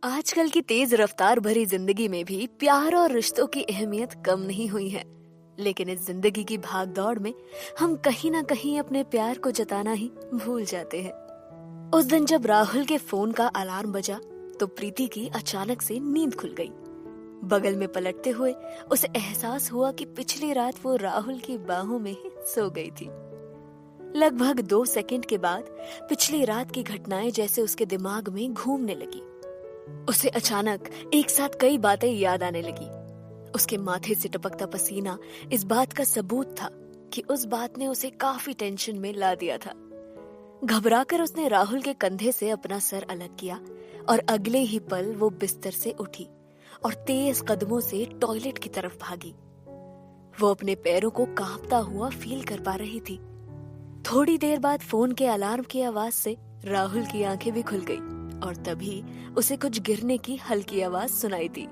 आजकल की तेज रफ्तार भरी जिंदगी में भी प्यार और रिश्तों की अहमियत कम नहीं हुई है। लेकिन इस जिंदगी की भागदौड़ में हम कहीं ना कहीं अपने प्यार को जताना ही भूल जाते हैं। उस दिन जब राहुल के फोन का अलार्म बजा तो प्रीति की अचानक से नींद खुल गई। बगल में पलटते हुए उसे एहसास हुआ कि पिछली रात वो राहुल की बाहों में ही सो गई थी। लगभग 2 सेकंड के बाद पिछली रात की घटनाएं जैसे उसके दिमाग में घूमने लगी। उसे अचानक एक साथ कई बातें याद आने लगी। उसके माथे से टपकता पसीना इस बात का सबूत था कि उस बात ने उसे काफी टेंशन में ला दिया था। घबराकर उसने राहुल के कंधे से अपना सर अलग किया और अगले ही पल वो बिस्तर से उठी और तेज कदमों से टॉयलेट की तरफ भागी। वो अपने पैरों को कांपता हुआ फील कर पा रही थी। थोड़ी देर बाद फोन के अलार्म की आवाज से राहुल की आंखें भी खुल गई और तभी उसे कुछ गिरने की हल्की आवाज सुनाई दी।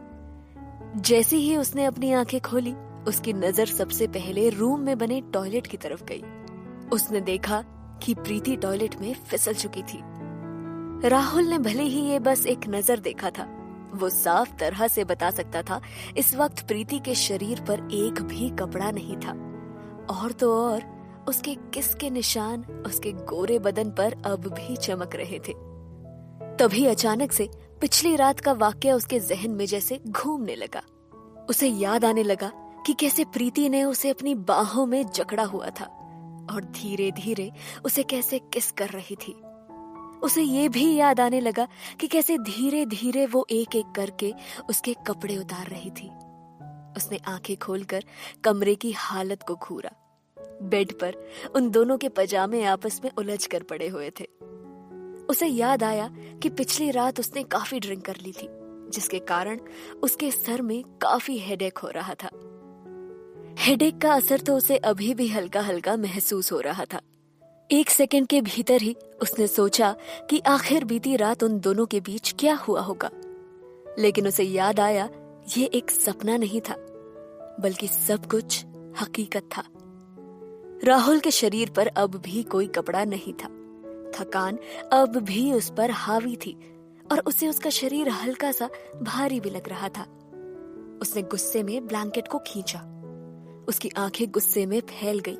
जैसे ही उसने अपनी आंखें खोली, उसकी नजर सबसे पहले रूम में बने टॉयलेट की तरफ गई। उसने देखा कि प्रीति टॉयलेट में फिसल चुकी थी। राहुल ने भले ही ये बस एक नजर देखा था, वो साफ तरह से बता सकता था इस वक्त प्रीति के शरीर पर एक भी कपड़ा नहीं था। और तो और उसके किस के निशान उसके गोरे बदन पर अब भी चमक रहे थे। तभी अचानक से पिछली रात का वाकया उसके जहन में जैसे घूमने लगा। उसे याद आने लगा कि कैसे प्रीति ने उसे अपनी बाहों में जकड़ा हुआ था और धीरे धीरे उसे कैसे किस कर रही थी। उसे ये भी याद आने लगा कि कैसे धीरे धीरे वो एक एक करके उसके कपड़े उतार रही थी। उसने आंखें खोलकर कमरे की हालत को घूरा। बेड पर उन दोनों के पजामे आपस में उलझ कर पड़े हुए थे। उसे याद आया कि पिछली रात उसने काफी ड्रिंक कर ली थी, जिसके कारण उसके सर में काफी हेडेक हो रहा था। हेडेक का असर तो उसे अभी भी हल्का हल्का महसूस हो रहा था। 1 सेकंड के भीतर ही उसने सोचा कि आखिर बीती रात उन दोनों के बीच क्या हुआ होगा। लेकिन उसे याद आया ये एक सपना नहीं था, बल्कि सब कुछ हकीकत था। राहुल के शरीर पर अब भी कोई कपड़ा नहीं था। थकान अब भी उस पर हावी थी और उसे उसका शरीर हल्का सा भारी भी लग रहा था। उसने गुस्से में ब्लैंकेट को खींचा। उसकी आंखें गुस्से में फैल गई।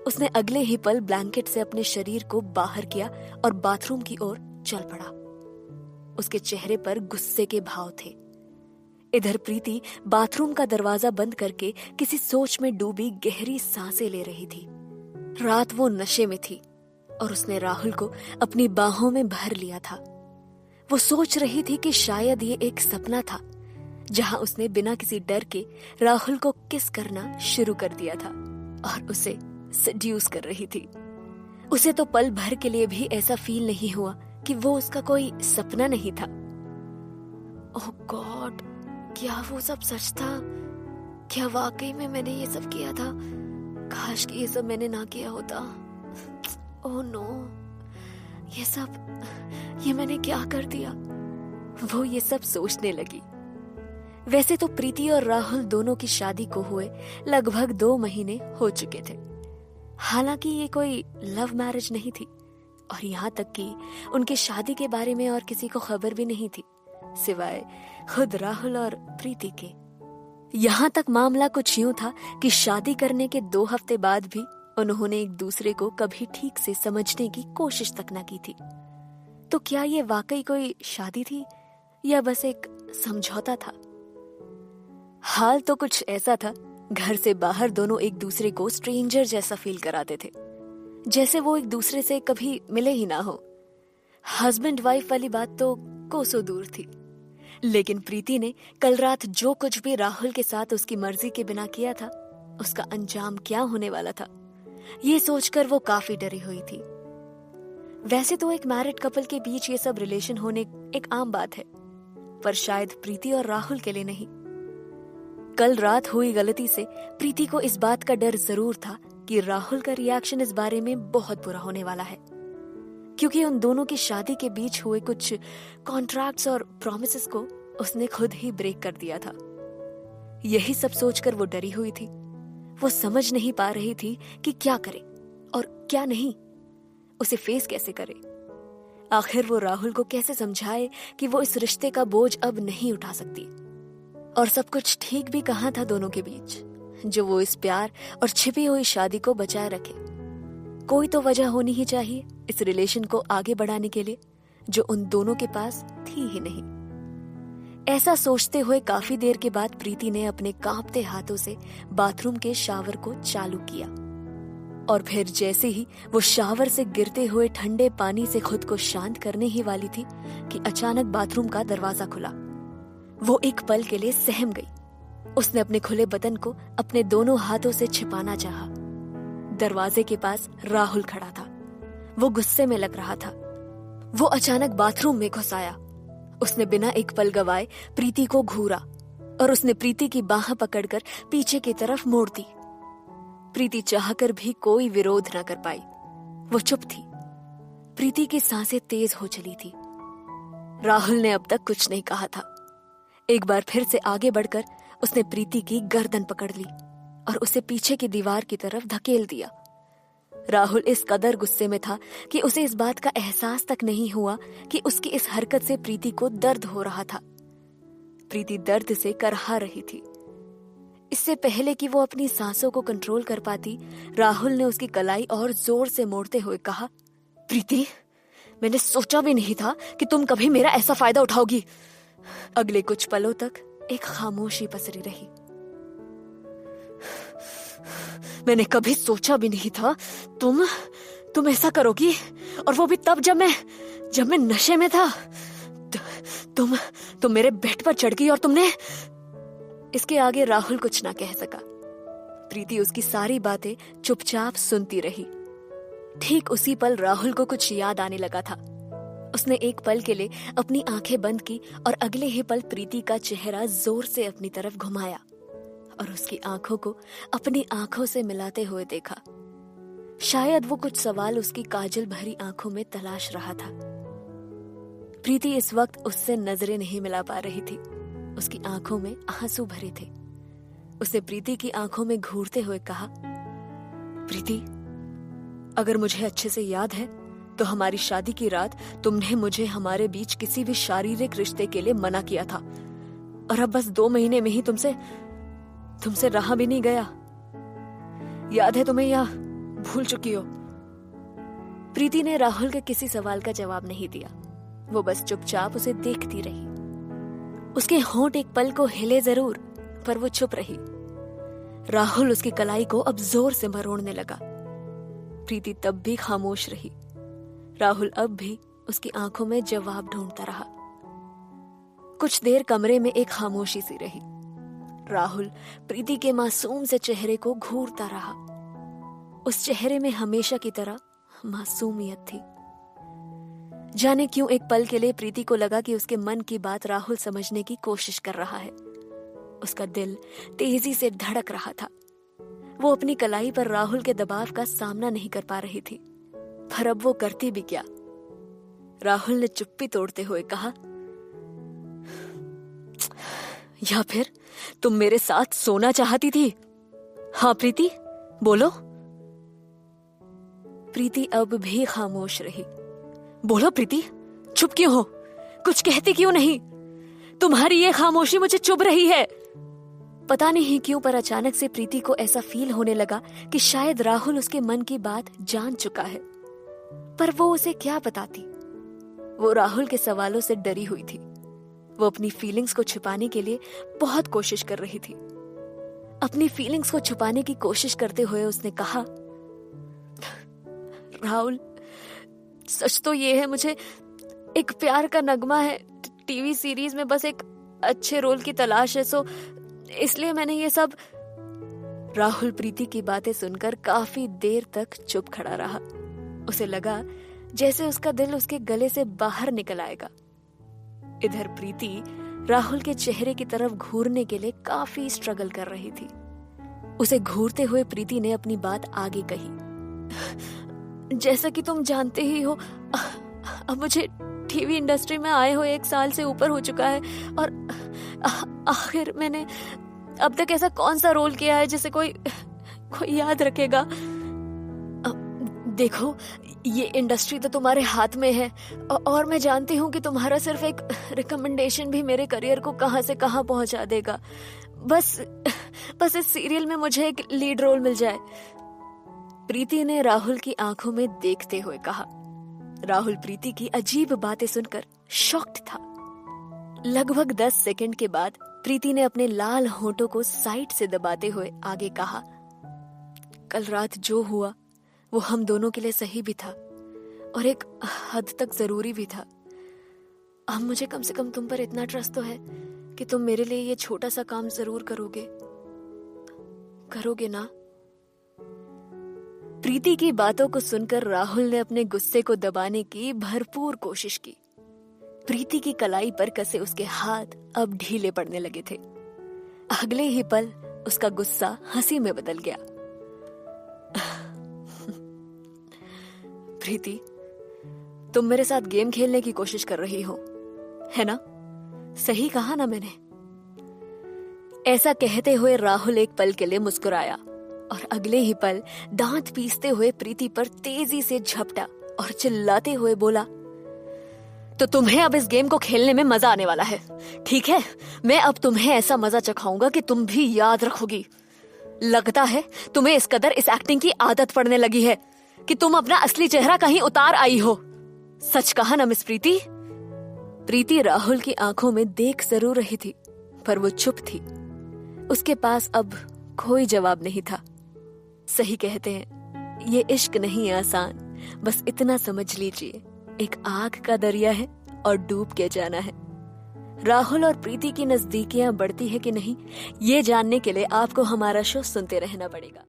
उसने अगले ही पल ब्लैंकेट से अपने शरीर को बाहर किया और बाथरूम की ओर चल पड़ा। उसके चेहरे पर गुस्से के भाव थे। इधर प्रीति बाथरूम का दरवाजा बंद करके किसी सोच में डूबी गहरी सांसें ले रही थी। रात वो नशे में थी और उसने राहुल को अपनी बाहों में भर लिया था। वो सोच रही थी कि शायद ये एक सपना था, जहां उसने बिना किसी डर के राहुल को किस करना शुरू कर दिया था और उसे सड्यूस कर रही थी। उसे तो पल भर के लिए भी ऐसा फील नहीं हुआ कि वो उसका कोई सपना नहीं था। ओह गॉड, क्या वो सब सच था? क्या वाकई में मैंने ये सब किया था? काश कि ये सब मैंने ना किया होता। ओह नो, ये मैंने क्या कर दिया? वो ये सब सोचने लगी। वैसे तो प्रीति और राहुल दोनों की शादी को हुए लगभग 2 महीने हो चुके थे। हालांकि ये कोई लव मैरिज नहीं थी और यहाँ तक कि उनकी शादी के बारे में और किसी को खबर भी नहीं थी, सिवाय खुद राहुल और प्रीति के। यहाँ तक मामला कुछ यूं था कि शादी करने के 2 हफ्ते बाद भी उन्होंने एक दूसरे को कभी ठीक से समझने की कोशिश तक न की थी। तो क्या ये वाकई कोई शादी थी या बस एक समझौता था? हाल तो कुछ ऐसा था, घर से बाहर दोनों एक दूसरे को स्ट्रेंजर जैसा फील कराते थे, जैसे वो एक दूसरे से कभी मिले ही ना हो। हस्बैंड वाइफ वाली बात तो कोसों दूर थी। लेकिन प्रीति ने कल रात जो कुछ भी राहुल के साथ उसकी मर्जी के बिना किया था, उसका अंजाम क्या होने वाला था, ये सोचकर वो काफी डरी हुई थी। वैसे तो एक मैरिड कपल के बीच ये सब रिलेशन होने एक आम बात है, पर शायद प्रीति और राहुल के लिए नहीं। कल रात हुई गलती से प्रीति को इस बात का डर जरूर था कि राहुल का रिएक्शन इस बारे में बहुत बुरा होने वाला है, क्योंकि उन दोनों की शादी के बीच हुए कुछ कॉन्ट्रैक्ट्स और प्रॉमिसेस को उसने खुद ही ब्रेक कर दिया था। यही सब सोचकर वो डरी हुई थी। वो समझ नहीं पा रही थी कि क्या करे और क्या नहीं, उसे फेस कैसे करे। आखिर वो राहुल को कैसे समझाए कि वो इस रिश्ते का बोझ अब नहीं उठा सकती। और सब कुछ ठीक भी कहाँ था दोनों के बीच, जो वो इस प्यार और छिपी हुई शादी को बचाए रखे। कोई तो वजह होनी ही चाहिए इस रिलेशन को आगे बढ़ाने के लिए, जो उन दोनों के पास थी ही नहीं। ऐसा सोचते हुए काफी देर के बाद प्रीति ने अपने कांपते हाथों से बाथरूम के शावर को चालू किया। और फिर जैसे ही वो शावर से गिरते हुए ठंडे पानी से खुद को शांत करने ही वाली थी कि अचानक बाथरूम का दरवाजा खुला। वो एक पल के लिए सहम गई। उसने अपने खुले बदन को अपने दोनों हाथों से छिपाना चाहा। दरवाजे के पास राहुल खड़ा था। वो गुस्से में लग रहा था। वो अचानक बाथरूम में घुस आया। उसने बिना एक पल गवाए प्रीति को घूरा और उसने प्रीति की बाह पकड़कर पीछे की तरफ मोड़ दी। प्रीति चाहकर भी कोई विरोध न कर पाई। वो चुप थी। प्रीति की सांसें तेज हो चली थी। राहुल ने अब तक कुछ नहीं कहा था। एक बार फिर से आगे बढ़कर उसने प्रीति की गर्दन पकड़ ली और उसे पीछे की दीवार की तरफ धकेल दिया। राहुल इस कदर गुस्से में था कि उसे इस बात का एहसास तक नहीं हुआ कि उसकी इस हरकत से प्रीति को दर्द हो रहा था। प्रीति दर्द से करहा रही थी। इससे पहले कि वो अपनी सांसों को कंट्रोल कर पाती, राहुल ने उसकी कलाई और जोर से मोड़ते हुए कहा, प्रीति, मैंने सोचा भी नहीं था कि तुम कभी मेरा ऐसा फायदा उठाओगी। अगले कुछ पलों तक एक खामोशी पसरी रही। मैंने कभी सोचा भी नहीं था तुम ऐसा करोगी, और वो भी तब जब मैं नशे में था। तुम मेरे बेड पर चढ़ गई और तुमने। इसके आगे राहुल कुछ ना कह सका। प्रीति उसकी सारी बातें चुपचाप सुनती रही। ठीक उसी पल राहुल को कुछ याद आने लगा था। उसने एक पल के लिए अपनी आंखें बंद की और अगले ही पल प्रीति का चेहरा जोर से अपनी तरफ घुमाया और उसकी आंखों को अपनी आंखों से मिलाते हुए देखा। शायद वो कुछ सवाल उसकी काजल भरी आंखों में तलाश रहा था। प्रीति इस वक्त उससे नजरें नहीं मिला पा रही थी। उसकी आंखों में आंसू भरे थे। उसे प्रीति की आंखों में घूरते हुए कहा, प्रीति, अगर मुझे अच्छे से याद है तो हमारी शादी की रात तुमने मुझे हमारे बीच किसी भी शारीरिक रिश्ते के लिए मना किया था, और अब बस 2 महीने में ही तुमसे रहा भी नहीं गया। याद है तुम्हें या भूल चुकी हो? प्रीति ने राहुल के किसी सवाल का जवाब नहीं दिया। वो बस चुपचाप उसे देखती रही। उसके होंठ एक पल को हिले जरूर, पर वो चुप रही। राहुल उसकी कलाई को अब जोर से मरोड़ने लगा। प्रीति तब भी खामोश रही। राहुल अब भी उसकी आंखों में जवाब ढूंढता रहा। कुछ देर कमरे में एक खामोशी सी रही। राहुल प्रीति के मासूम से चेहरे को घूरता रहा। उस चेहरे में हमेशा की तरह मासूमियत थी। जाने क्यों एक पल के लिए प्रीति को लगा कि उसके मन की बात राहुल समझने की कोशिश कर रहा है। उसका दिल तेजी से धड़क रहा था। वो अपनी कलाई पर राहुल के दबाव का सामना नहीं कर पा रही थी, पर अब वो करती भी क्या। राहुल ने चुप्पी तोड़ते हुए कहा, या फिर तुम मेरे साथ सोना चाहती थी? हाँ प्रीति, बोलो। प्रीति अब भी खामोश रही। बोलो प्रीति, चुप क्यों हो? कुछ कहती क्यों नहीं? तुम्हारी ये खामोशी मुझे चुभ रही है। पता नहीं क्यों, पर अचानक से प्रीति को ऐसा फील होने लगा कि शायद राहुल उसके मन की बात जान चुका है, पर वो उसे क्या बताती। वो राहुल के सवालों से डरी हुई थी। वो अपनी फीलिंग्स को छुपाने के लिए बहुत कोशिश कर रही थी। अपनी फीलिंग्स को छुपाने की कोशिश करते हुए उसने कहा, राहुल, सच तो ये है, मुझे एक प्यार का नगमा है। टीवी सीरीज में बस एक अच्छे रोल की तलाश है, सो इसलिए मैंने ये सब। राहुल प्रीति की बातें सुनकर काफी देर तक चुप खड़ा रहा। उसे लगा जैसे उसका दिल उसके गले से बाहर निकल आएगा। इधर प्रीति राहुल के चेहरे की तरफ घूरने के लिए काफी स्ट्रगल कर रही थी। उसे घूरते हुए प्रीति ने अपनी बात आगे कही, जैसा कि तुम जानते ही हो, अब मुझे टीवी इंडस्ट्री में आए हुए 1 साल से ऊपर हो चुका है, और आखिर मैंने अब तक ऐसा कौन सा रोल किया है जिसे कोई याद रखेगा। देखो, ये इंडस्ट्री तो तुम्हारे हाथ में है और मैं जानती हूँ कि तुम्हारा सिर्फ एक रिकमेंडेशन भी मेरे करियर को कहाँ से कहाँ पहुंचा देगा। बस इस सीरियल में मुझे एक लीड रोल मिल जाए। प्रीति ने राहुल की आंखों में देखते हुए कहा। राहुल प्रीति की अजीब बातें सुनकर शॉक्ड था। लगभग 10 सेकंड के बाद प्रीति ने अपने लाल होठों को साइड से दबाते हुए आगे कहा, कल रात जो हुआ वो हम दोनों के लिए सही भी था और एक हद तक जरूरी भी था। अब मुझे कम से कम तुम पर इतना ट्रस्ट तो है कि तुम मेरे लिए ये छोटा सा काम जरूर करोगे ना? प्रीति की बातों को सुनकर राहुल ने अपने गुस्से को दबाने की भरपूर कोशिश की। प्रीति की कलाई पर कसे उसके हाथ अब ढीले पड़ने लगे थे। अगले ही पल उसका गुस्सा हंसी में बदल गया। प्रीति, तुम मेरे साथ गेम खेलने की कोशिश कर रही हो, है ना? सही कहा ना मैंने? ऐसा कहते हुए राहुल एक पल के लिए मुस्कुराया और अगले ही पल दांत पीसते हुए प्रीति पर तेजी से झपटा और चिल्लाते हुए बोला, तो तुम्हें अब इस गेम को खेलने में मजा आने वाला है, ठीक है? मैं अब तुम्हें ऐसा मजा चखाऊंगा कि तुम भी याद रखोगी। लगता है तुम्हें इस कदर इस एक्टिंग की आदत पड़ने लगी है कि तुम अपना असली चेहरा कहीं उतार आई हो। सच कहा ना मिस प्रीति? प्रीति राहुल की आंखों में देख जरूर रही थी, पर वो चुप थी। उसके पास अब कोई जवाब नहीं था। सही कहते हैं, ये इश्क नहीं आसान, बस इतना समझ लीजिए, एक आग का दरिया है और डूब के जाना है। राहुल और प्रीति की नजदीकियां बढ़ती है कि नहीं, ये जानने के लिए आपको हमारा शो सुनते रहना पड़ेगा।